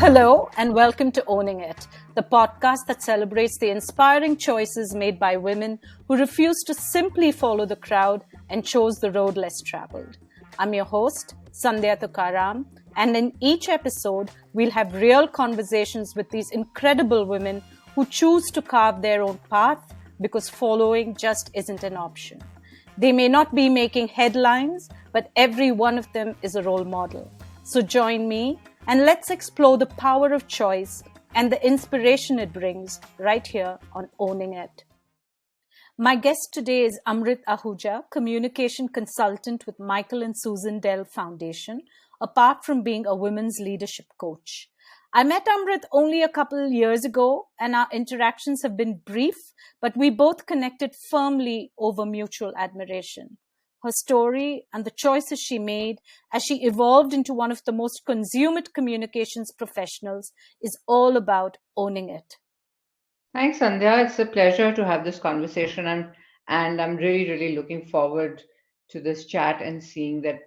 Hello, and welcome to Owning It, the podcast that celebrates the inspiring choices made by women who refuse to simply follow the crowd and chose the road less traveled. I'm your host, Sandhya Tukaram, and in each episode, we'll have real conversations with these incredible women who choose to carve their own path because following just isn't an option. They may not be making headlines, but every one of them is a role model. So join me and let's explore the power of choice and the inspiration it brings right here on Owning It. My guest today is Amrit Ahuja, communication consultant with Michael and Susan Dell Foundation, apart from being a women's leadership coach. I met Amrit only a couple years ago, and our interactions have been brief, but we both connected firmly over mutual admiration. Her story and the choices she made as she evolved into one of the most consummate communications professionals is all about owning it. Thanks, Sandhya. It's a pleasure to have this conversation, and I'm really looking forward to this chat and seeing that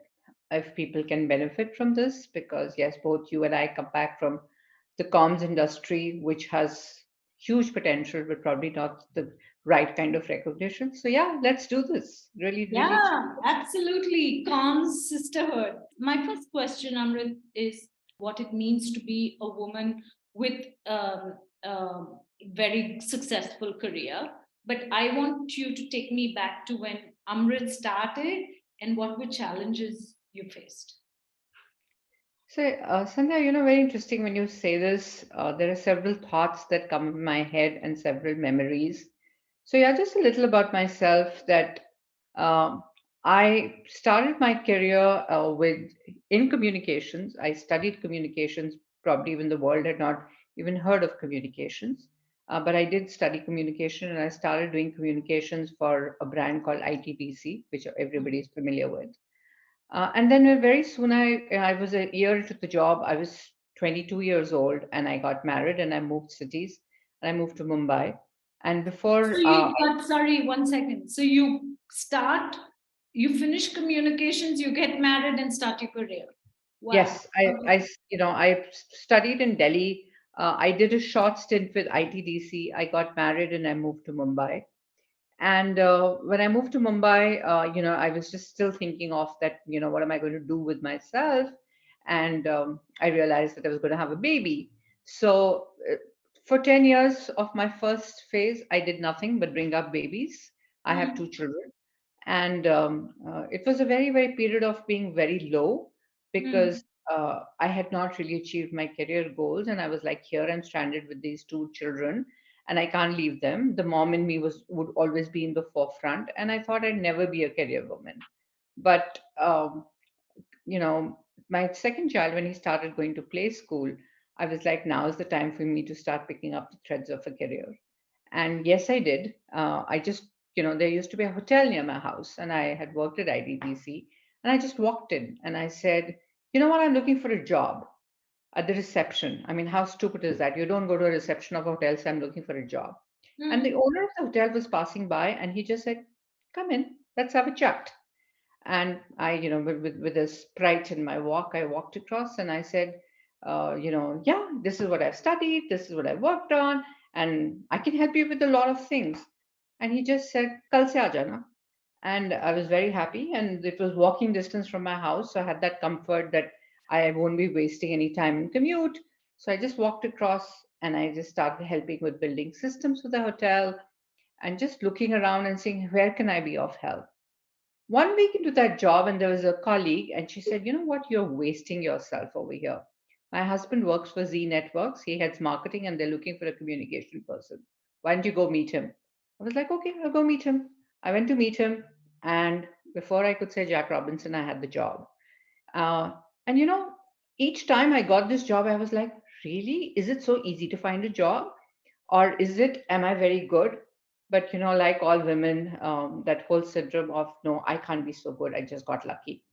if people can benefit from this, because yes, both you and I come back from the comms industry, which has huge potential, but probably not the right kind of recognition. So yeah, let's do this. Really Yeah, excited. absolutely. Comms sisterhood. My first question, Amrit, is what it means to be a woman with a very successful career. But I want you to take me back to when Amrit started and what were challenges you faced. So, Sandhya, very interesting when you say this. There are several thoughts that come in my head and several memories. So, yeah, just a little about myself that um, I started my career with in communications. I studied communications, probably even the world had not even heard of communications. But I did study communication and I started doing communications for a brand called ITDC, which everybody is familiar with. And then very soon I was a year into the job. I was 22 years old and I got married and I moved cities and I moved to Mumbai. And So before, you, but sorry, 1 second. So you finish communications, you get married and start your career. Wow. yes, I Okay. I studied in Delhi. I did a short stint with ITDC. I got married and I moved to Mumbai. And when I moved to Mumbai, I was just still thinking of that, what am I going to do with myself? And I realized that I was going to have a baby. So for 10 years of my first phase, I did nothing but bring up babies. I have Hmm. two children. And it was a very period of being very low because Hmm. I had not really achieved my career goals. And I was like, here I'm stranded with these two children and I can't leave them. The mom in me would always be in the forefront, and I thought I'd never be a career woman. But you know, my second child, when he started going to play school, I was like, now is the time for me to start picking up the threads of a career. And yes, I did. I just, there used to be a hotel near my house, and I had worked at IDBC, and I just walked in and I said, you know what, I'm looking for a job at the reception. I mean, how stupid is that? You don't go to a reception of a hotel, so I'm looking for a job. And the Hmm. owner of the hotel was passing by and he just said, come in, let's have a chat. And I, with this pride in my walk, I walked across and I said, yeah, this is what I've studied, this is what I've worked on, and I can help you with a lot of things. And he just said, Kal se aa jana. And I was very happy. And it was walking distance from my house. So I had that comfort that I won't be wasting any time in commute. So I just walked across and I just started helping with building systems for the hotel and just looking around and seeing where can I be of help. 1 week into that job, and there was a colleague, and she said, you know what, you're wasting yourself over here. My husband works for Z Networks. He heads marketing, and they're looking for a communication person. Why don't you go meet him? I was like, okay, I'll go meet him. I went to meet him, and before I could say Jack Robinson, I had the job. Uh, and each time I got this job, I was like, really? Is it so easy to find a job? Or is it, am I very good? But like all women, that whole syndrome of, no, I can't be so good. I just got lucky.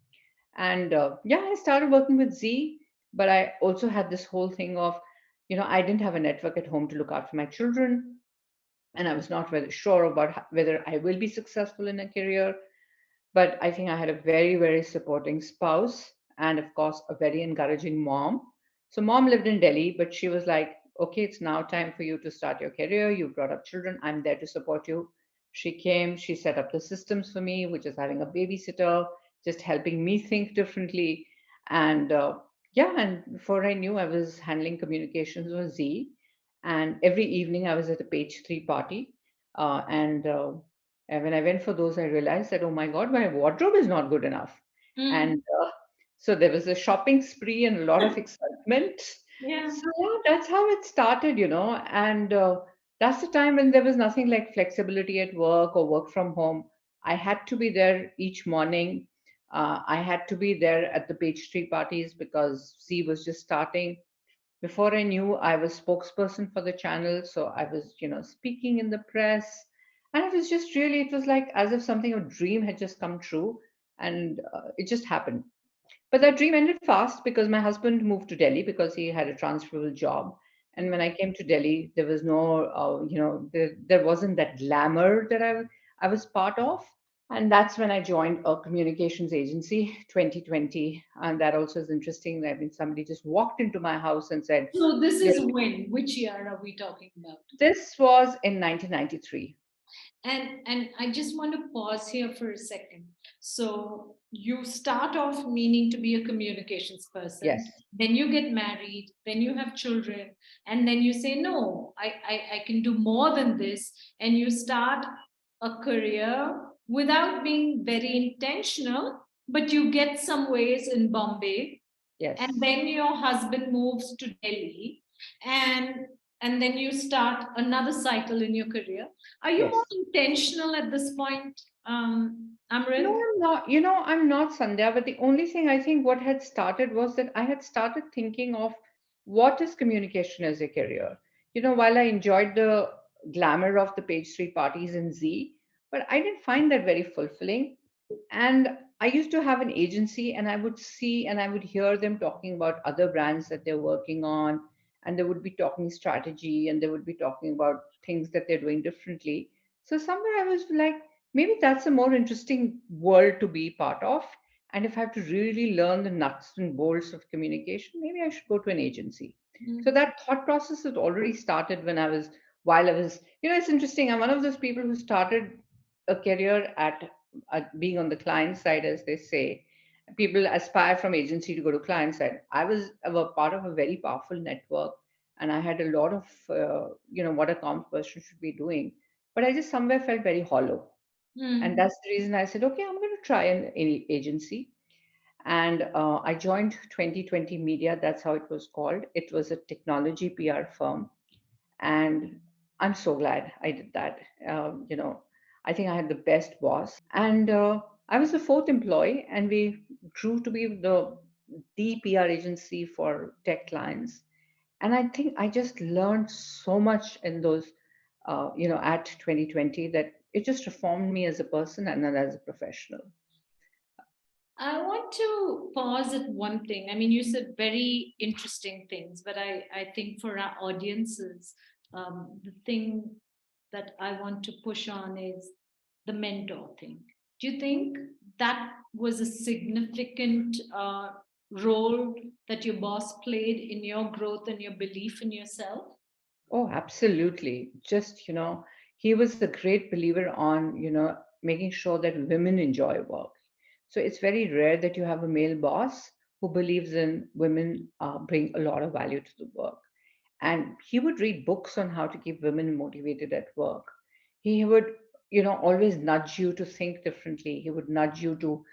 And yeah, I started working with Z, but I also had this whole thing of, I didn't have a network at home to look after my children. And I was not very sure about whether I will be successful in a career. But I think I had a very supporting spouse and, of course, a very encouraging mom. So mom lived in Delhi, but she was like, okay, it's now time for you to start your career. You brought up children. I'm there to support you. She came, she set up the systems for me, which is having a babysitter, just helping me think differently. And yeah, and before I knew, I was handling communications with Z. And every evening I was at a page three party. And when I went for those, I realized that, oh my God, my wardrobe is not good enough. Mm. And so there was a shopping spree and a lot of excitement. Yeah. So yeah, that's how it started, and that's the time when there was nothing like flexibility at work or work from home. I had to be there each morning. I had to be there at the page three parties because C was just starting. Before I knew, I was spokesperson for the channel, so I was, speaking in the press, and it was just really, it was like as if something, a dream had just come true, and it just happened. But that dream ended fast because my husband moved to Delhi because he had a transferable job. And when I came to Delhi, there was no, there wasn't that glamour that I was part of. And that's when I joined a communications agency, 2020. And that also is interesting. I mean, somebody just walked into my house and said, So this "You're-" is when? Which year are we talking about? This was in 1993. And I just want to pause here for a second. So you start off meaning to be a communications Yes, person, then you get married, then you have children, and then you say, no, I can do more than this. And you start a career without being very intentional, but you get some ways in Bombay, yes, and then your husband moves to Delhi, and and then you start another cycle in your career. Are you yes. more intentional at this point, No, Amrit? I'm not. I'm not Sandhya, but the only thing I think what had started was that I had started thinking of what is communication as a career. While I enjoyed the glamour of the page three parties in Z, but I didn't find that very fulfilling. And I used to have an agency, and I would see and I would hear them talking about other brands that they're working on, and they would be talking strategy, and they would be talking about things that they're doing differently. So somewhere I was like, maybe that's a more interesting world to be part of. And if I have to really learn the nuts and bolts of communication, maybe I should go to an agency. So Mm. that thought process had already started while I was, it's interesting. I'm one of those people who started a career at being on the client side, as they say. People aspire from agency to go to client side. I was a part of a very powerful network, and I had a lot of, what a comms person should be doing. But I just somewhere felt very hollow. And Mm. that's the reason I said, okay, I'm going to try an agency. And I joined 2020 Media. That's how it was called. It was a technology PR firm. And I'm so glad I did that. I think I had the best boss. And I was the fourth employee, and we grew to be the PR agency for tech clients. And I think I just learned so much in those, at 2020, that it just reformed me as a person and then as a professional. I want to pause at one thing. I mean, you said very interesting things, but I think for our audiences, the thing that I want to push on is the mentor thing. Do you think that was a significant role that your boss played in your growth and your belief in yourself? Oh, absolutely. Just, he was a great believer on, making sure that women enjoy work. So it's very rare that you have a male boss who believes in women bring a lot of value to the work. And he would read books on how to keep women motivated at work. He would, always nudge you to think differently. He would nudge you to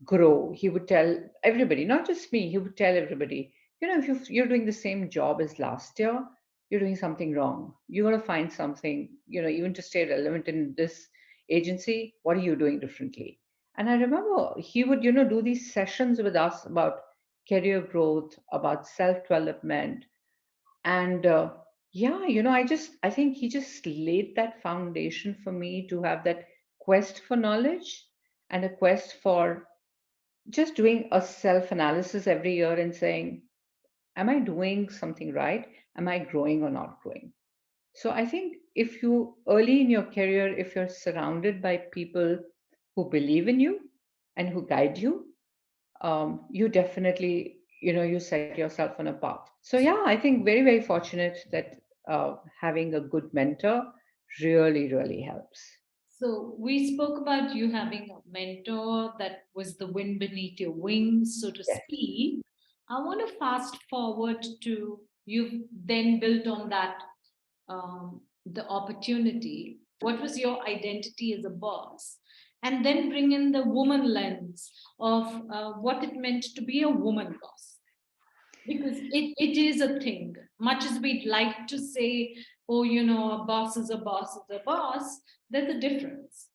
grow. He would tell everybody, not just me, he would tell everybody, if you're doing the same job as last year, you're doing something wrong. You got to find something, even to stay relevant in this agency, what are you doing differently? And I remember he would, do these sessions with us about career growth, about self development. And yeah, I think he just laid that foundation for me to have that quest for knowledge and a quest for just doing a self analysis every year and saying, am I doing something right? Am I growing or not growing? So I think if you early in your career, if you're surrounded by people who believe in you and who guide you, you definitely you set yourself on a path. So yeah, I think very, very fortunate that having a good mentor really, really helps. So we spoke about you having a mentor that was the wind beneath your wings, so to Yes. speak. I want to fast forward to you've then built on that the opportunity. What was your identity as a boss? And then bring in the woman lens of what it meant to be a woman boss. Because it is a thing. Much as we'd like to say, oh, a boss is a boss is a boss, there's a difference.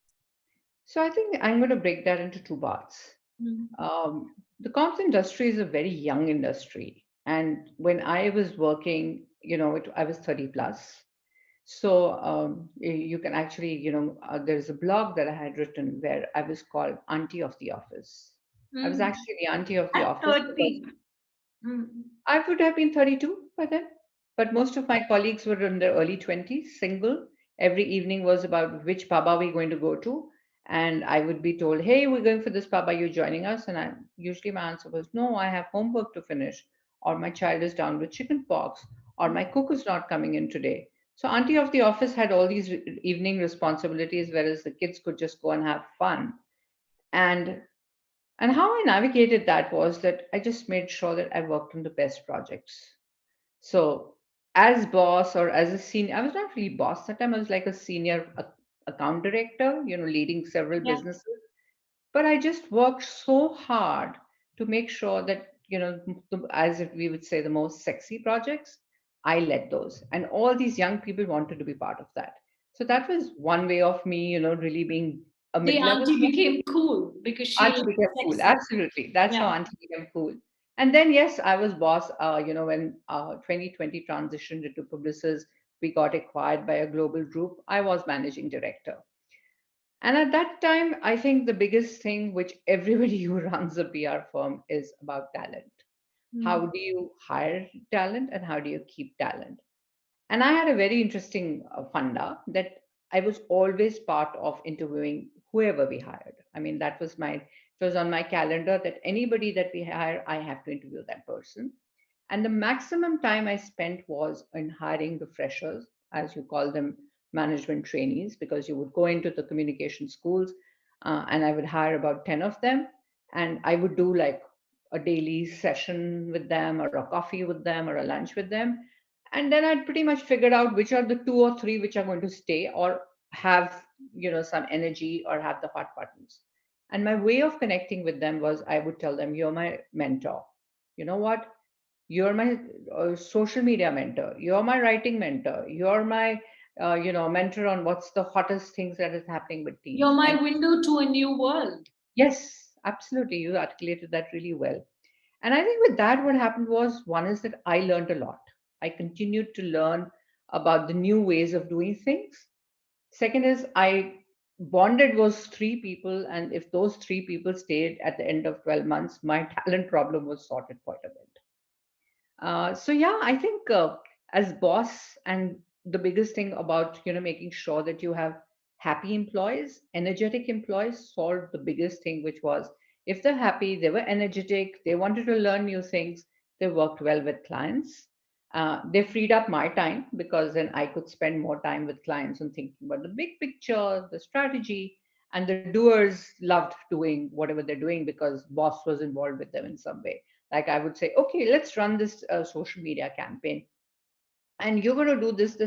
So I think I'm going to break that into two parts. Mm. The comms industry is a very young industry. And when I was working, I was 30 plus. So you can actually, there's a blog that I had written where I was called Auntie of the Office. I was Mm. actually the Auntie of the At Office because 30. Mm. I would have been 32 by then, but most of my colleagues were in their early 20s, single. Every evening was about which pub are we going to go to. And I would be told, hey, we're going for this pub. Are you joining us? And usually my answer was, no, I have homework to finish, or my child is down with chicken pox, or my cook is not coming in today. So, Auntie of the Office had all these evening responsibilities, whereas the kids could just go and have fun. And and how I navigated that was that I just made sure that I worked on the best projects. So, as boss or as a senior, I was not really boss that time. I was like a senior account director, leading several Yeah. businesses. But I just worked so hard to make sure that, as if we would say, the most sexy projects, I led those. And all these young people wanted to be part of that. So that was one way of me, really being a The mid level. auntie became cool because she Auntie looked became cool. sexy. Absolutely. That's how Yeah. Auntie became cool. And then, yes, I was boss. When 2020 transitioned into Publicis, we got acquired by a global group. I was managing director. And at that time, I think the biggest thing which everybody who runs a PR firm is about talent. How Mm. do you hire talent and how do you keep talent? And I had a very interesting funda that I was always part of interviewing whoever we hired. I mean, it was on my calendar that anybody that we hire, I have to interview that person. And the maximum time I spent was in hiring the freshers, as you call them, management trainees, because you would go into the communication schools and I would hire about 10 of them. And I would do like a daily session with them, or a coffee with them, or a lunch with them. And then I'd pretty much figured out which are the two or three which are going to stay or have, some energy or have the hot buttons. And my way of connecting with them was I would tell them, you're my mentor. You know what? You're my social media mentor. You're my writing mentor. You're my mentor on what's the hottest things that is happening with You're teams. And my window to a new world. yes, absolutely, you articulated that really well. And I think with that, what happened was, one is that I learned a lot. I continued to learn about the new ways of doing things. Second is I bonded those three people, and if those three people stayed at the end of 12 months, my talent problem was sorted quite a bit. So yeah, I think as boss, and the biggest thing about making sure that you have happy employees, energetic employees, solved the biggest thing, which was if they're happy, they were energetic, they wanted to learn new things, they worked well with clients. They freed up my time because then I could spend more time with clients and thinking about the big picture, the strategy, and the doers loved doing whatever they're doing because boss was involved with them in some way. Like I would say, okay, let's run this social media campaign, and you're going to do this,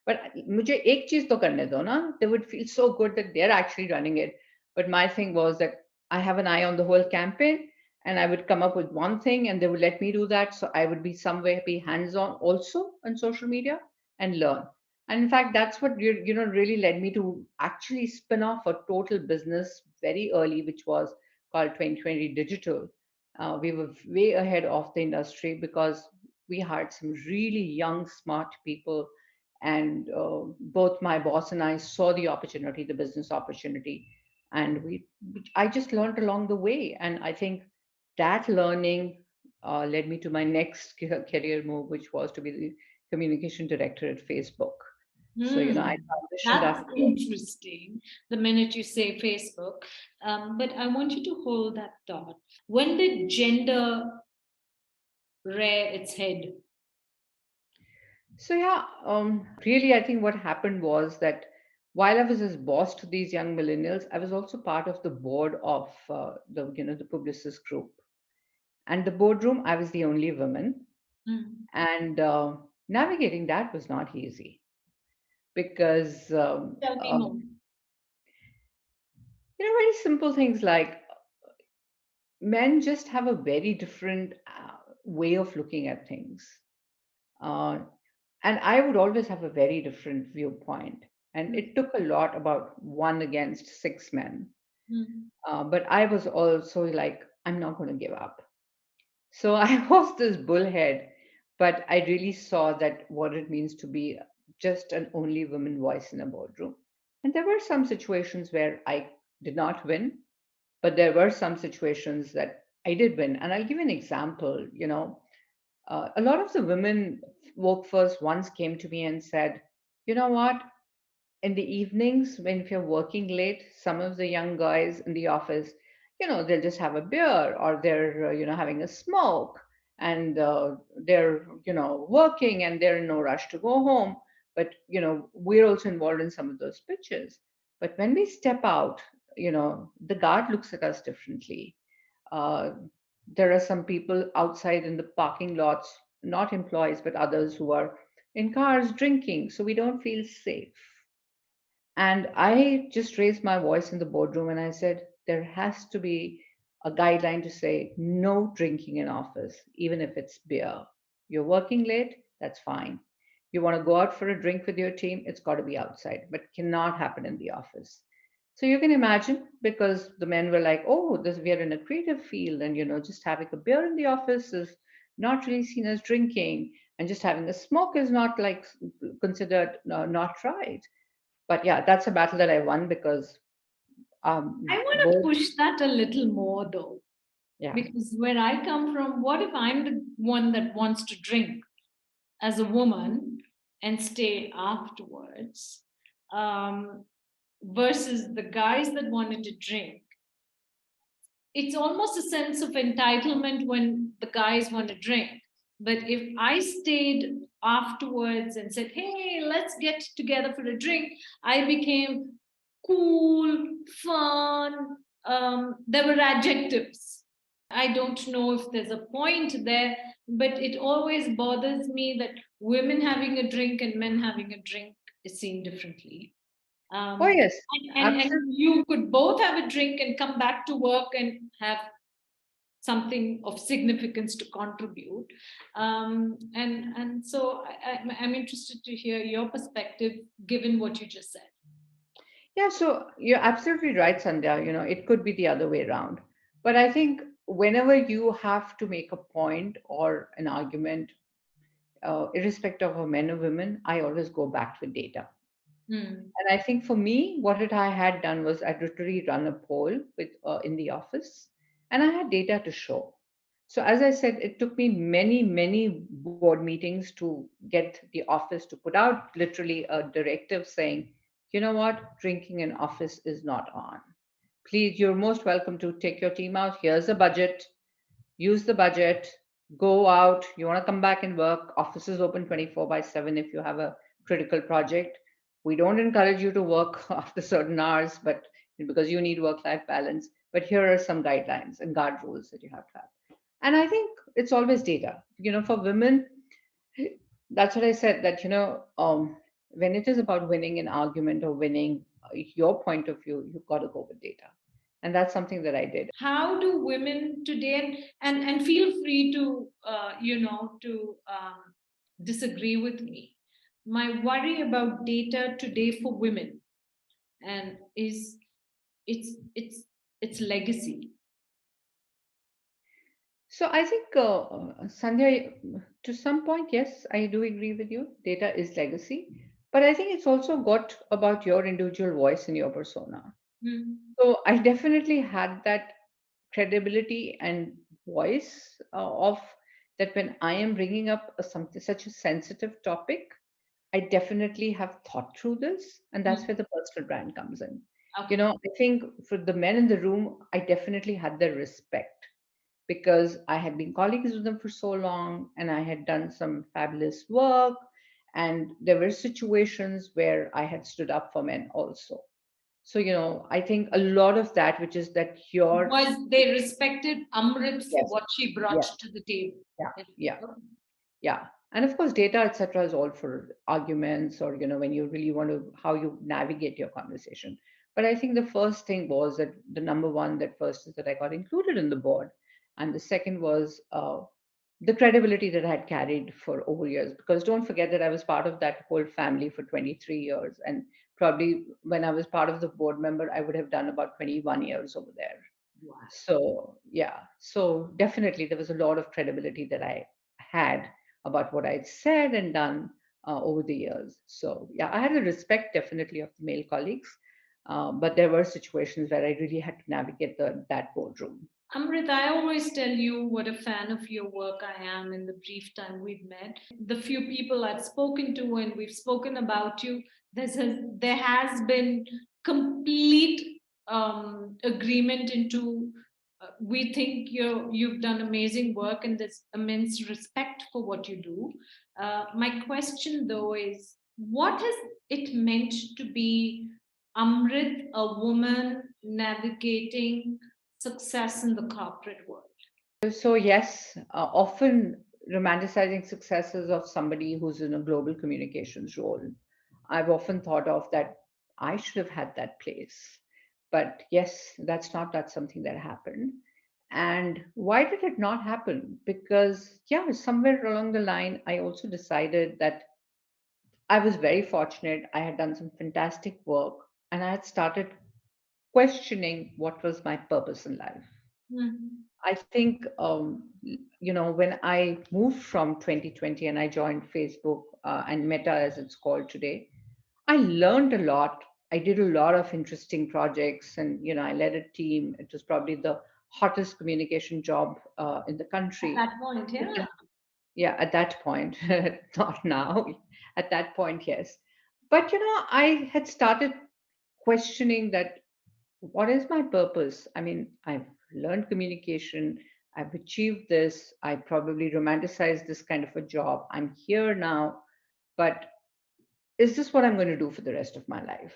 but मुझे एक चीज तो करने दो ना. They would feel so good that they're actually running it. But my thing was that I have an eye on the whole campaign, and I would come up with one thing and they would let me do that. So I would be somewhere be hands on also on social media and learn. And in fact, that's what really led me to actually spin off a total business very early, which was called 2020 Digital. We were way ahead of the industry because we hired some really young, smart people. And both my boss and I saw the opportunity, the business opportunity. And I just learned along the way. And I think that learning led me to my next career move, which was to be the communication director at Facebook. So, I Hmm. transitioned That's after. interesting. The minute you say Facebook, but I want you to hold that thought. When did gender rear its head? So yeah, really, I think what happened was that while I was as boss to these young millennials, I was also part of the board of the Publicis group. And the boardroom, I was the only woman, Mm. and navigating that was not easy because Tell me more. very simple things like men just have a very different way of looking at things. Uh, and I would always have a very different viewpoint. And Mm. it took a lot about one against six men. Mm. But I was also like, I'm not going to give up. So I was this bullhead, but I really saw that what it means to be just an only woman voice in a boardroom. And there were some situations where I did not win, but there were some situations that I did win. And I'll give you an example. A lot of the women workforce once came to me and said, you know what? In the evenings, when if you're working late, some of the young guys in the office, they'll just have a beer or they're, having a smoke and they're, working and they're in no rush to go home. But, we're also involved in some of those pitches. But when we step out, the guard looks at us differently. uh, there are some people outside in the parking lots, not employees, but others who are in cars drinking, so we don't feel safe. And I just raised my voice in the boardroom and I said, there has to be a guideline to say no drinking in office, even if it's beer. You're working late, that's fine. You want to go out for a drink with your team, it's got to be outside, but cannot happen in the office. So you can imagine, because the men were like, oh, this we are in a creative field, and just having a beer in the office is not really seen as drinking, and just having a smoke is not like considered not right. But yeah, that's a battle that I won because I want to both, push that a little more though, yeah. because where I come from, what if I'm the one that wants to drink as a woman and stay afterwards, um, versus the guys that wanted to drink? It's almost a sense of entitlement when the guys want to drink. But if I stayed afterwards and said, hey, let's get together for a drink, I became cool, fun. There were adjectives. I don't know if there's a point there, but it always bothers me that women having a drink and men having a drink is seen differently. Oh Um, yes, and absolutely. you could both have a drink and come back to work and have something of significance to contribute. And so I'm interested to hear your perspective given what you just said. Yeah, so you're absolutely right, Sandhya. It could be the other way around. But I think whenever you have to make a point or an argument, irrespective of men or women, I always go back to data. Hmm. And I think for me, what I had done was I'd literally run a poll in the office, and I had data to show. So as I said, it took me many, many board meetings to get the office to put out literally a directive saying, you know what, drinking in office is not on. Please, you're most welcome to take your team out. Here's a budget. Use the budget, go out. You want to come back and work. Office is open 24 by 7 if you have a critical project. We don't encourage you to work after certain hours, but because you need work life balance. But here are some guidelines and guard rules that you have to have. And I think it's always data. For women, that's what I said, that, when it is about winning an argument or winning your point of view, you've got to go with data. And that's something that I did. How do women today, and feel free to to disagree with me. My worry about data today for women and is its legacy. So I think, Sandhya, to some point, yes, I do agree with you. Data is legacy, but I think it's also got about your individual voice and your persona. Hmm. So I definitely had that credibility and voice of that when I am bringing up something such a sensitive topic, I definitely have thought through this, and that's Hmm. where the personal brand comes in. Okay. I think for the men in the room, I definitely had their respect because I had been colleagues with them for so long and I had done some fabulous work. And there were situations where I had stood up for men also. So, I think a lot of that, which is that your, Was they respected Amrit for yes, what she brought yes, to the table? yeah, yeah. Yeah. And of course, data, etc., is all for arguments or, when you really want to, how you navigate your conversation. But I think the first thing was that the number one, that first is that I got included in the board. And the second was the credibility that I had carried for over years. Because don't forget that I was part of that whole family for 23 years. And probably when I was part of the board member, I would have done about 21 years over there. Wow. So, yeah, so definitely there was a lot of credibility that I had about what I'd said and done over the years. So, yeah, I had a respect definitely of the male colleagues, but there were situations where I really had to navigate that boardroom. Amrit, I always tell you what a fan of your work I am in the brief time we've met. The few people I've spoken to and we've spoken about you, there has been complete agreement into we think you've done amazing work and there's immense respect for what you do. My question though is, what has it meant to be Amrit, a woman navigating success in the corporate world? So, yes, often romanticizing successes of somebody who's in a global communications role. I've often thought of that I should have had that place. But yes, that's something that happened. And why did it not happen? Because, yeah, somewhere along the line, I also decided that I was very fortunate. I had done some fantastic work and I had started questioning what was my purpose in life. Mhm. I think, when I moved from 2020 and I joined Facebook and Meta as it's called today, I learned a lot. I did a lot of interesting projects and, I led a team. It was probably the hottest communication job in the At country. that point, But, yeah. yeah, at that point, not now. At that point, yes. But, I had started questioning that what is my purpose? I mean, I've learned communication, I've achieved this, I probably romanticized this kind of a job. I'm here now, but is this what I'm going to do for the rest of my life?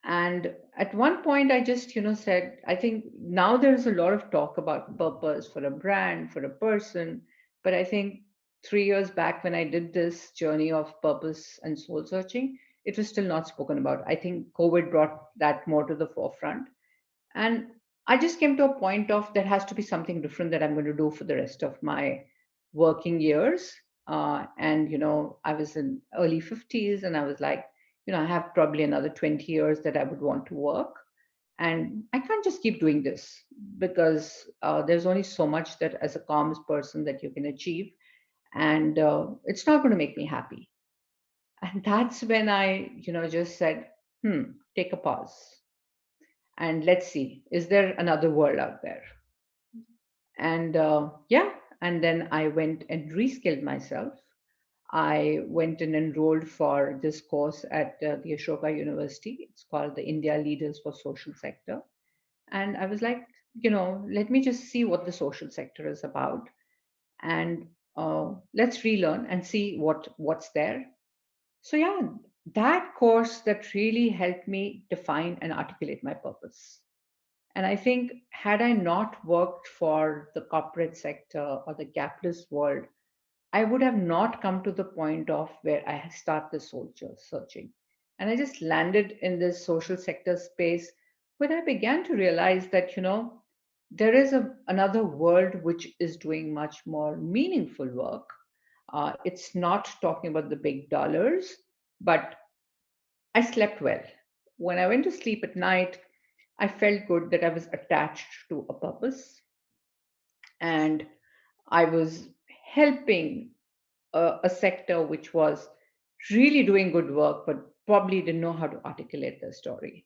And at one point, I just, said, I think now there's a lot of talk about purpose for a brand, for a person. But I think 3 years back, when I did this journey of purpose and soul searching, it was still not spoken about. I think COVID brought that more to the forefront. And I just came to a point of there has to be something different that I'm going to do for the rest of my working years. And, I was in early 50s and I was like, I have probably another 20 years that I would want to work. And I can't just keep doing this because there's only so much that as a comms person that you can achieve. And it's not going to make me happy. And that's when I, just said, take a pause and let's see, is there another world out there? And yeah, and then I went and reskilled myself. I went and enrolled for this course at the Ashoka University. It's called the India Leaders for Social Sector. And I was like, let me just see what the social sector is about, and let's relearn and see what's there. So yeah, that course that really helped me define and articulate my purpose. And I think, had I not worked for the corporate sector or the capitalist world, I would have not come to the point of where I start the soul searching. And I just landed in this social sector space where I began to realize that, there is another world which is doing much more meaningful work. It's not talking about the big dollars, but I slept well. When I went to sleep at night, I felt good that I was attached to a purpose and I was helping a sector which was really doing good work, but probably didn't know how to articulate their story.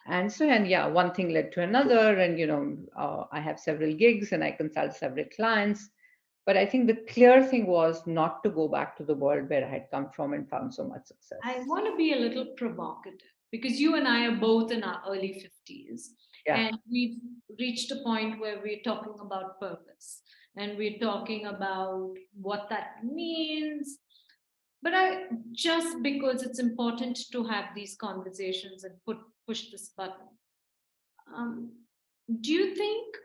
And so, and yeah, one thing led to another. And, I have several gigs and I consult several clients. But I think the clear thing was not to go back to the world where I had come from and found so much I success. want to be a little provocative. because you and I are both in our early 50s, Yeah. and we've reached a point where we're talking about purpose and we're talking about what that means. But I just because it's important to have these conversations and push this button. Um, do you think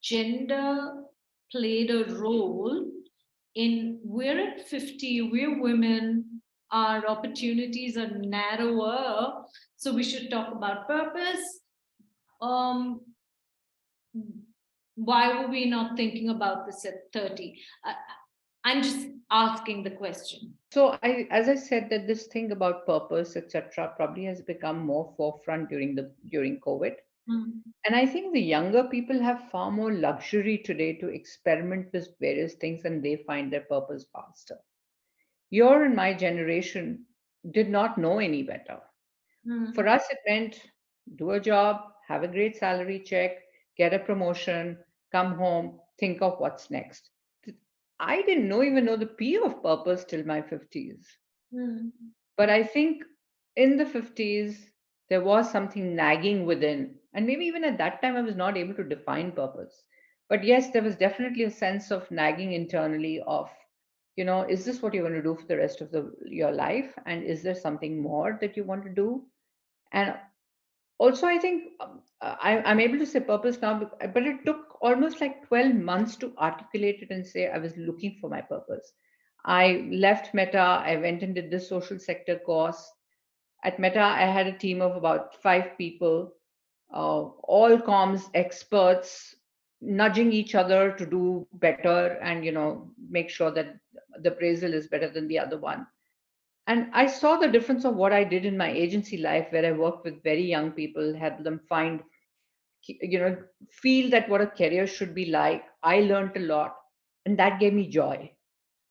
gender played a role in we're at 50, we're women, our opportunities are narrower, so we should talk about purpose? Um, why were we not thinking about this at 30? I'm just asking the question. So as I said, that this thing about purpose, etc., probably has become more forefront during COVID. Mm. And I think the younger people have far more luxury today to experiment with various things and they find their purpose faster. Your and my generation did not know any better. For Mm. us, it meant do a job, have a great salary check, get a promotion, come home, think of what's next. I didn't even know the P of purpose till my 50s. Mm. But I think in the 50s, there was something nagging within. And maybe even at that time, I was not able to define purpose. But yes, there was definitely a sense of nagging internally of, is this what you're going to do for the rest of your life? And is there something more that you want to do? And also, I think I'm able to say purpose now, but it took almost like 12 months to articulate it and say I was looking for my purpose. I left Meta, I went and did this social sector course. At Meta, I had a team of about 5 people, all comms experts, nudging each other to do better and make sure that the appraisal is better than the other one. And I saw the difference of what I did in my agency life, where I worked with very young people, helped them find, feel that what a career should be like. I learned a lot, and that gave me joy.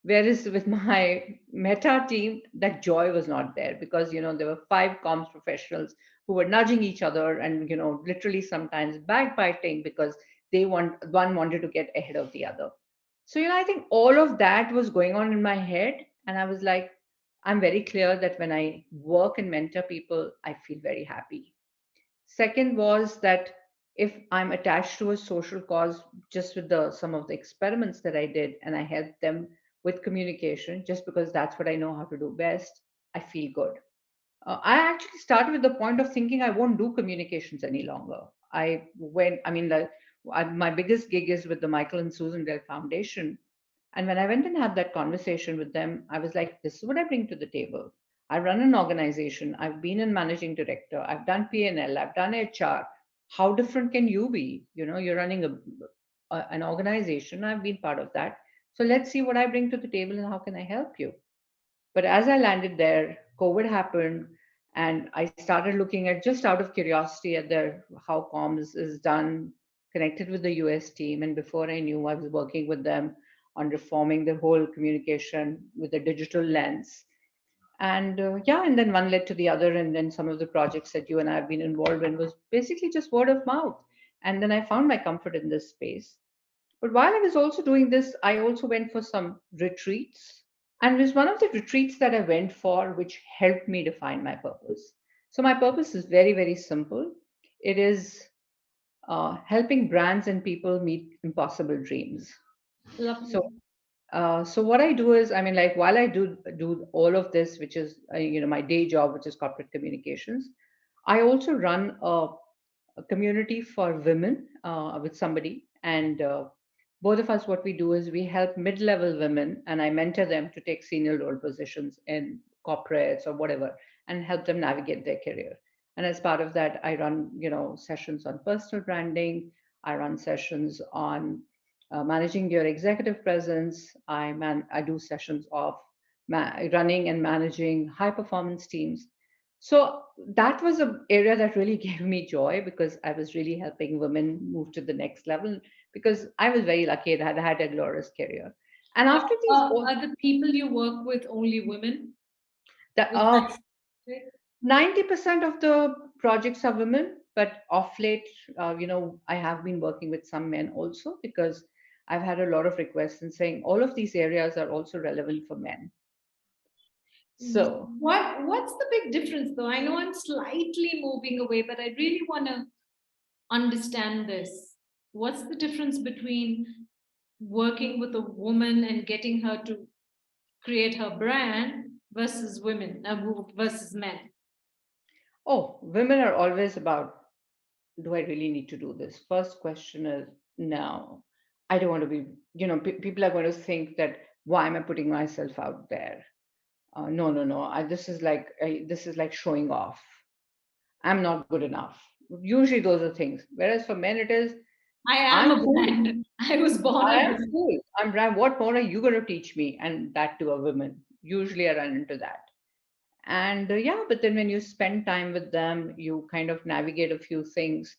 Whereas with my Meta team, that joy was not there because there were 5 comms professionals who were nudging each other and literally sometimes backbiting because one wanted to get ahead of the other. So I think all of that was going on in my head, and I was like, I'm very clear that when I work and mentor people, I feel very happy. Second was that if I'm attached to a social cause, just with the some of the experiments that I did, and I helped them with communication, just because that's what I know how to do best, I feel good. I actually started with the point of thinking I won't do communications any longer. My biggest gig is with the Michael and Susan Dell Foundation, and when I went and had that conversation with them, I was like, this is what I bring to the table. I run an organization. I've been a managing director. I've done P&L. I've done HR. How different can you be? You're running an organization. I've been part of that. So let's see what I bring to the table and how can I help you. But as I landed there, COVID happened, and I started looking at, just out of curiosity, at how comms is done, connected with the US team. And before I knew, I was working with them on reforming the whole communication with a digital lens. And yeah, and then one led to the other, and then some of the projects that you and I have been involved in was basically just word of mouth. And then I found my comfort in this space. But while I was also doing this, I also went for some retreats, and it was one of the retreats that I went for which helped me define my purpose. So, my purpose is very, very simple. It is helping brands and people meet impossible dreams. So, Lovely. so what I do is, I mean, like while I do all of this, which is my day job, which is corporate communications, I also run a community for women with somebody, and both of us, what we do is we help mid-level women, and I mentor them to take senior role positions in corporates or whatever, and help them navigate their career. And as part of that, I run sessions on personal branding. I run sessions on managing your executive presence. I do sessions of running and managing high performance teams. So that was an area that really gave me joy because I was really helping women move to the next level because I was very lucky that I had a glorious career. And after these, Are the people you work with only women? the, Is that right? 90% of the projects are women, but off late, I have been working with some men also because I've had a lot of requests and saying all of these areas are also relevant for men. So, What's the big difference though? I know I'm slightly moving away, but I really want to understand this. What's the difference between working with a woman and getting her to create her brand versus women versus men? oh, women are always about, do I really need to do this? First question is, no, I don't want to be, people are going to think that, why am I putting myself out there? No, no, no. This is like showing off. I'm not good enough. Usually those are things. Whereas for men, it is, I am I'm a cool. brand. I was born I a am brand. cool. I'm brand. What more are you going to teach me? And that to a woman. Usually I run into that. And yeah, but then when you spend time with them, you kind of navigate a few things.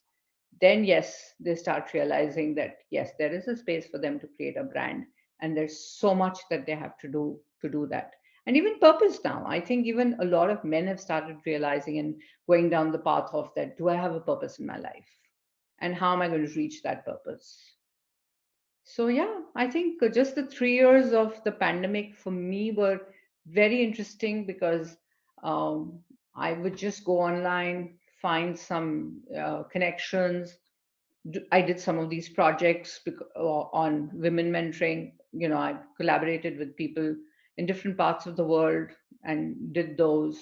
Then, yes, they start realizing that, yes, there is a space for them to create a brand. And there's so much that they have to do that. And even purpose now. I think even a lot of men have started realizing and going down the path of that, do I have a purpose in my life? And how am I going to reach that purpose? So yeah, I think just the 3 years of the pandemic for me were very interesting because um, I would just go online, find some connections. I did some of these projects on women mentoring. I collaborated with people in different parts of the world and did those.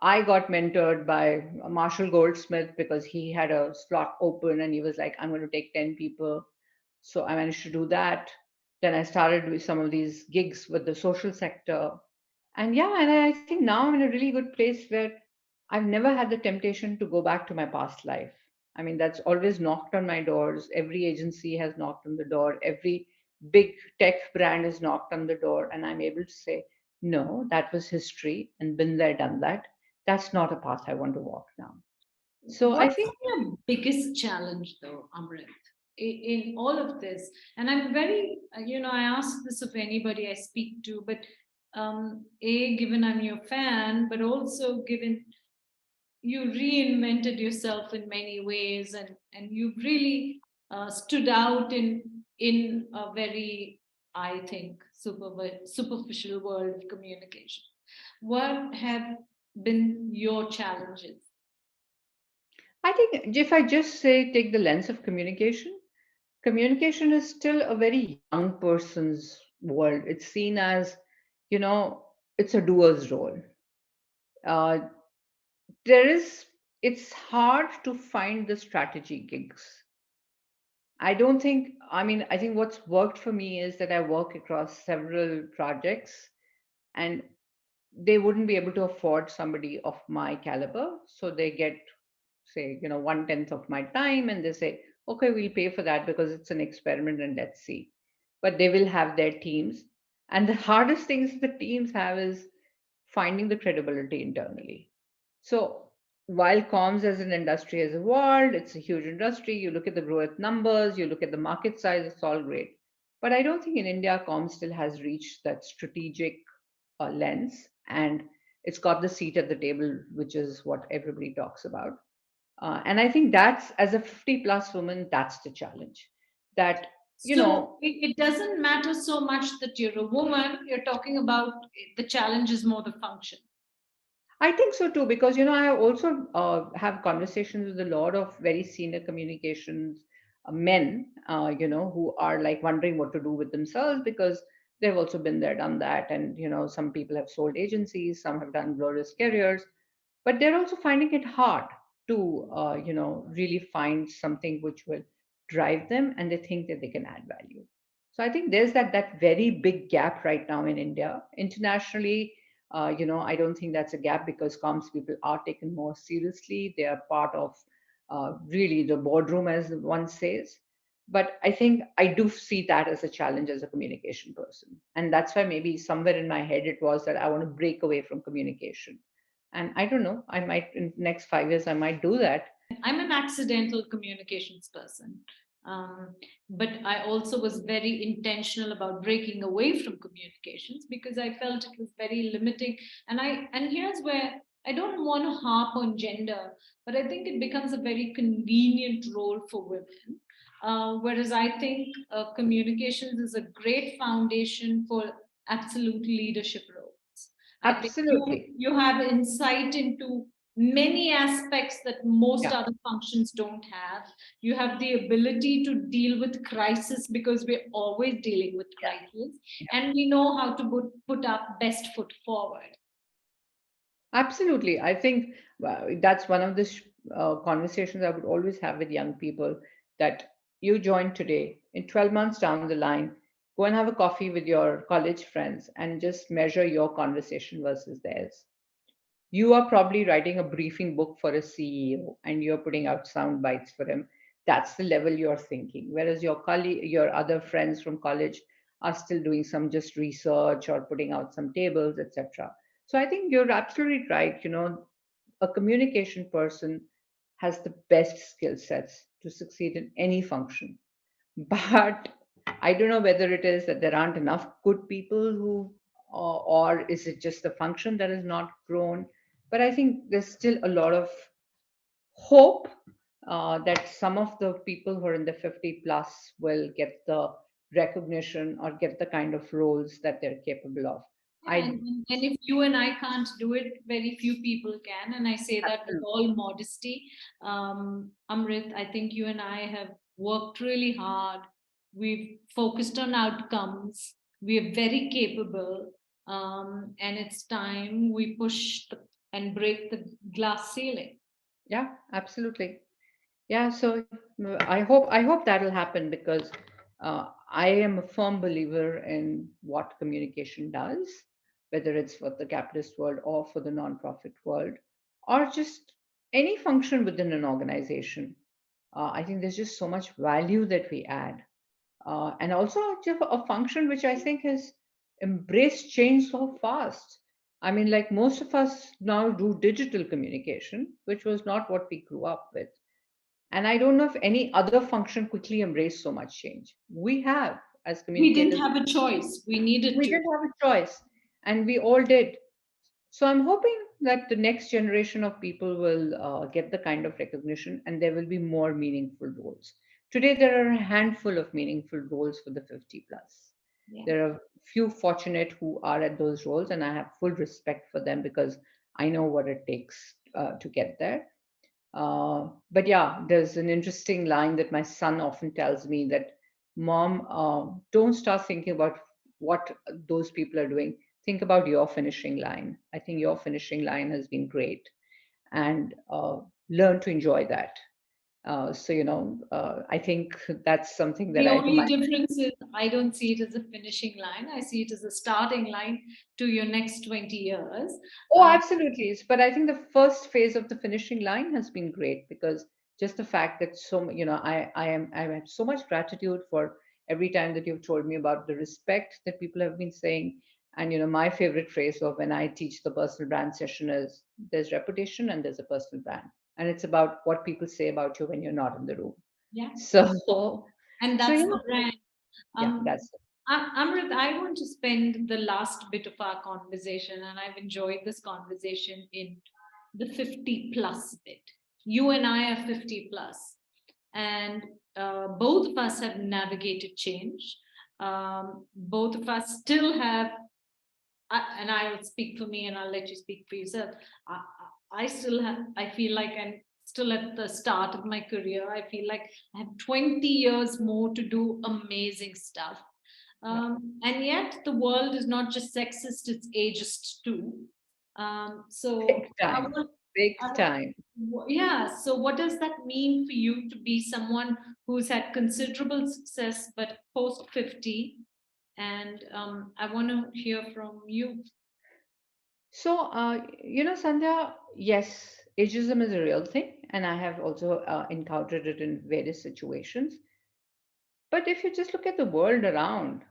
I got mentored by Marshall Goldsmith because he had a slot open and he was like, I'm going to take 10 people. So I managed to do that. Then I started with some of these gigs with the social sector. And yeah, and I think now I'm in a really good place where I've never had the temptation to go back to my past life. I mean, that's always knocked on my doors. Every agency has knocked on the door. Every big tech brand has knocked on the door. And I'm able to say, no, that was history and been there, done that. That's not a path I want to walk now. So I What's think your biggest challenge, though, Amrit, in all of this? And I'm very, I ask this of anybody I speak to, but given I'm your fan, but also given you reinvented yourself in many ways, and you've really stood out in a very, I think, superficial world of communication. What have been your challenges? I think if I just say take the lens of communication, communication is still a very young person's world. It's seen as, you know, it's a doer's role. Uh, there is, it's hard to find the strategy gigs. I think what's worked for me is that I work across several projects and they wouldn't be able to afford somebody of my caliber. So they get, say, 1/10 of my time and they say, okay, we'll pay for that because it's an experiment and let's see. But they will have their teams. And the hardest things the teams have is finding the credibility internally. So while comms as an industry has evolved, it's a huge industry. You look at the growth numbers, you look at the market size, it's all great. But I don't think in India, comms still has reached that strategic lens and it's got the seat at the table, which is what everybody talks about. And I think that's, as a 50 plus woman, that's the challenge. That, you So know, it doesn't matter so much that you're a woman, you're talking about the challenge is more the function. I think so too, because I also have conversations with a lot of very senior communications men, who are like wondering what to do with themselves because they've also been there, done that, and some people have sold agencies, some have done glorious careers, but they're also finding it hard to, really find something which will drive them, and they think that they can add value. So I think there's that very big gap right now in India. Internationally, I don't think that's a gap because comms people are taken more seriously. They are part of really the boardroom, as one says. But I think I do see that as a challenge as a communication person. And that's why maybe somewhere in my head it was that I want to break away from communication. And I don't know, I might in the next 5 years, I might do that. I'm an accidental communications person. But I also was very intentional about breaking away from communications because I felt it was very limiting. And here's where I don't want to harp on gender, but I think it becomes a very convenient role for women. Whereas I think communications is a great foundation for absolute leadership roles. I think Absolutely. you have insight into many aspects that most Yeah. other functions don't have. You have the ability to deal with crisis because we're always dealing with Yeah. crisis, Yeah. and we know how to put our best foot forward. Absolutely. I think that's one of the conversations I would always have with young people, that you join today, in 12 months down the line, go and have a coffee with your college friends and just measure your conversation versus theirs. You are probably writing a briefing book for a CEO and you're putting out sound bites for him. That's the level you're thinking. Whereas your other friends from college are still doing some just research or putting out some tables, etc. So I think you're absolutely right. A communication person has the best skill sets to succeed in any function. But I don't know whether it is that there aren't enough good people or is it just the function that is not grown. But I think there's still a lot of hope that some of the people who are in the 50 plus will get the recognition or get the kind of roles that they're capable of. Yeah, I and if you and I can't do it, very few people can. And I say that with Absolutely. all modesty. Amrit, I think you and I have worked really hard. We've focused on outcomes. We are very capable. And it's time we and break the glass ceiling. Yeah, absolutely. Yeah, so I hope that'll happen because I am a firm believer in what communication does, whether it's for the capitalist world or for the nonprofit world, or just any function within an organization. I think there's just so much value that we add, and also just a function which I think has embraced change so fast. I mean, like most of us now do digital communication, which was not what we grew up with. And I don't know if any other function quickly embraced so much change. We have, as We didn't communicators, have a choice. We needed we to. did have a choice, and we all did. So I'm hoping that the next generation of people will get the kind of recognition and there will be more meaningful roles. Today, there are a handful of meaningful roles for the 50 plus. Yeah. There are few fortunate who are at those roles, and I have full respect for them because I know what it takes to get there. But yeah, there's an interesting line that my son often tells me that, Mom, don't start thinking about what those people are doing. Think about your finishing line. I think your finishing line has been great, and learn to enjoy that. I think that's something that The I only remind. difference is I don't see it as a finishing line. I see it as a starting line to your next 20 years. Oh, Um, absolutely. But I think the first phase of the finishing line has been great because just the fact that I have so much gratitude for every time that you've told me about the respect that people have been saying. And my favorite phrase of when I teach the personal brand session is there's reputation and there's a personal brand. And it's about what people say about you when you're not in the room. yeah, So and so that's yeah, the brand. yeah, Um, that's Amrit, I want to spend the last bit of our conversation, and I've enjoyed this conversation in the 50 plus bit. You and I are 50 plus, and both of us have navigated change. Both of us still have and I will speak for me and I'll let you speak for yourself. I still have, I feel like I'm still at the start of my career. I feel like I have 20 years more to do amazing stuff. yeah, And yet the world is not just sexist, it's ageist too. So big I time, want, big I, time. yeah. So what does that mean for you to be someone who's had considerable success, but post 50? And I want to hear from you. So, Sandhya, yes, ageism is a real thing, and I have also encountered it in various situations. But if you just look at the world around,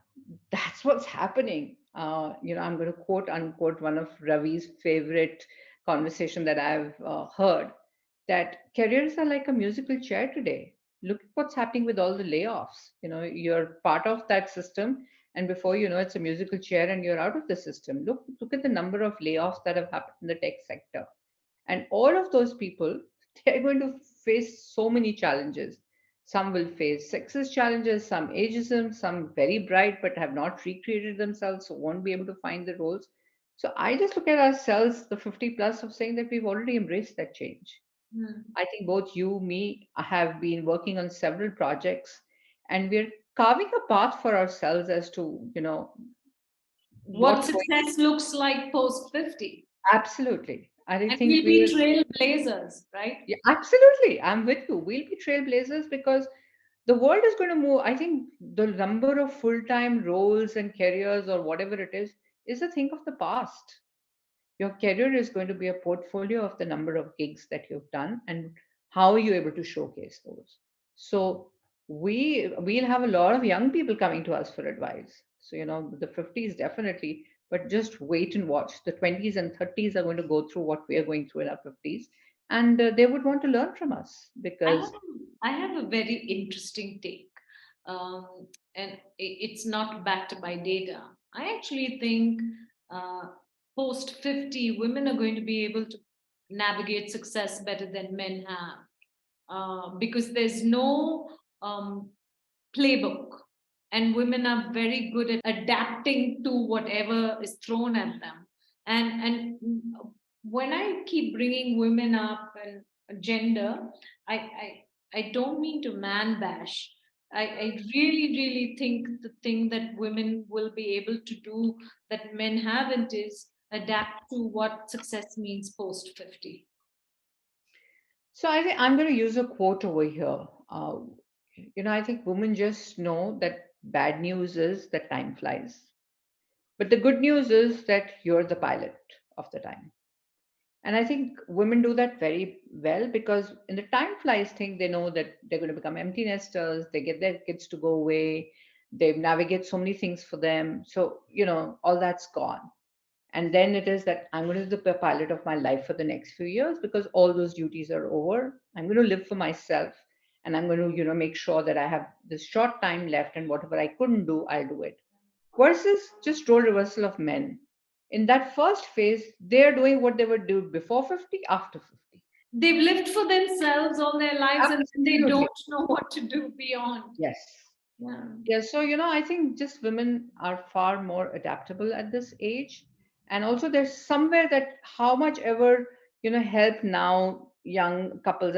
that's what's happening. I'm going to quote unquote one of Ravi's favorite conversation that I've heard, that careers are like a musical chair today. Look at what's happening with all the layoffs. You're part of that system, and before you know, it's a musical chair, and you're out of the system. Look at the number of layoffs that have happened in the tech sector, and all of those people, they're going to face so many challenges. Some will face sexist challenges, some ageism, some very bright but have not recreated themselves, so won't be able to find the roles. So I just look at ourselves, the 50 plus, of saying that we've already embraced that change. Hmm. I think both you, me, have been working on several projects, and we're carving a path for ourselves as to, What what's going. success looks like post 50. Absolutely. I And think we'll we be will. trailblazers, right? Yeah, absolutely. I'm with you. We'll be trailblazers because the world is going to move. I think the number of full-time roles and careers or whatever it is a thing of the past. Your career is going to be a portfolio of the number of gigs that you've done and how are you able to showcase those. So we'll have a lot of young people coming to us for advice. So the 50s definitely, but just wait and watch. The 20s and 30s are going to go through what we are going through in our 50s, and they would want to learn from us I have because. I have a very interesting take, and it's not backed by data. I actually think uh, post 50, women are going to be able to navigate success better than men have, because there's no um, playbook, and women are very good at adapting to whatever is thrown at them. And when I keep bringing women up and gender, I don't mean to man bash. I really think the thing that women will be able to do that men haven't is adapt to what success means post 50. So I think I'm going to use a quote over here. I think women just know that bad news is that time flies. But the good news is that you're the pilot of the time. And I think women do that very well because in the time flies thing, they know that they're going to become empty nesters, they get their kids to go away, they navigate so many things for them. So, all that's gone. And then it is that I'm going to be the pilot of my life for the next few years because all those duties are over. I'm going to live for myself and I'm going to, make sure that I have this short time left and whatever I couldn't do, I'll do it versus just role reversal of men. In that first phase, they're doing what they would do before 50, after 50. They've lived for themselves all their lives and they Absolutely. don't know what to do beyond. Yes. Yeah. Yeah. So, I think just women are far more adaptable at this age. And also, there's somewhere that how much ever, help now young couples,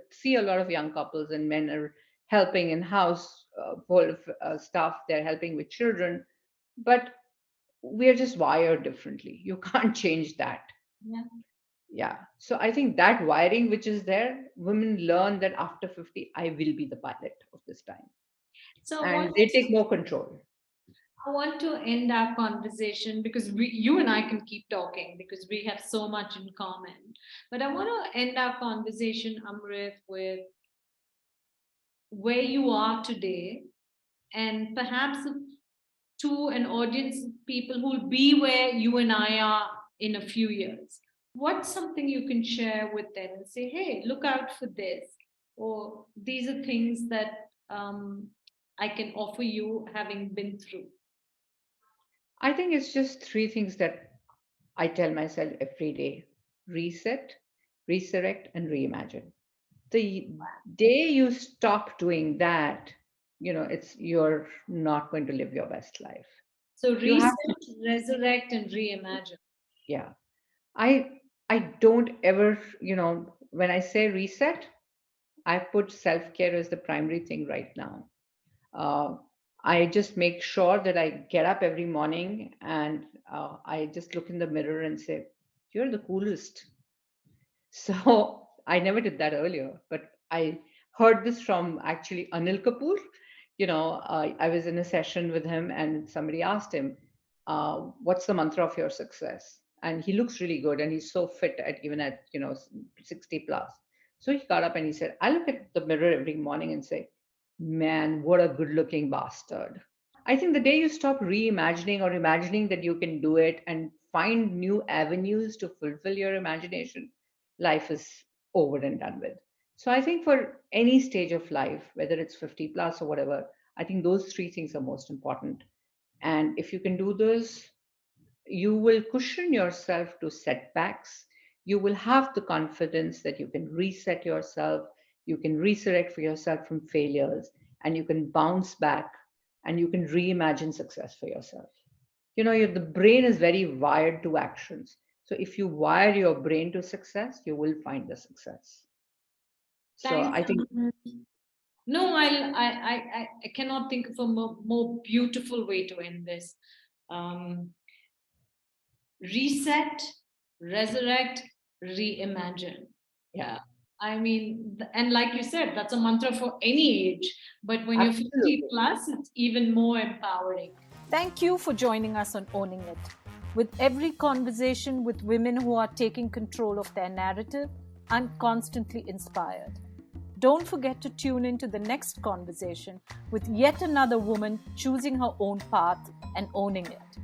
see a lot of young couples and men are helping in house stuff, they're helping with children. But we are just wired differently. You can't change that. Yeah. Yeah. So I think that wiring which is there, women learn that after 50, I will be the pilot of this time. So And they take more control. I want to end our conversation because you and I can keep talking because we have so much in common. But I want to end our conversation, Amrit, with where you are today and perhaps to an audience of people who will be where you and I are in a few years. What's something you can share with them and say, hey, look out for this, or these are things that I can offer you having been through? I think it's just three things that I tell myself every day: reset, resurrect, and reimagine. The day you stop doing that, you're not going to live your best life. So You have reset, to, resurrect, and reimagine. yeah. I don't ever, when I say reset, I put self-care as the primary thing right now. Uh, I just make sure that I get up every morning and I just look in the mirror and say, "You're the coolest." So I never did that earlier, but I heard this from actually Anil Kapoor. I was in a session with him and somebody asked him, what's the mantra of your success? And he looks really good and he's so fit at even at, 60 plus. So he got up and he said, I look at the mirror every morning and say, man, what a good looking bastard. I think the day you stop reimagining or imagining that you can do it and find new avenues to fulfill your imagination, life is over and done with. So I think for any stage of life, whether it's 50 plus or whatever, I think those three things are most important. And if you can do those, you will cushion yourself to setbacks. You will have the confidence that you can reset yourself, you can resurrect for yourself from failures, and you can bounce back and you can reimagine success for yourself. The brain is very wired to actions. So if you wire your brain to success, you will find the success. So Thanks. I think, No, I cannot think of a more beautiful way to end this. Um, Reset, resurrect, reimagine. yeah, I mean, and like you said, that's a mantra for any age. But when you're 50 absolutely. plus, it's even more empowering. Thank you for joining us on Owning It. With every conversation with women who are taking control of their narrative, I'm constantly inspired. Don't forget to tune into the next conversation with yet another woman choosing her own path and owning it.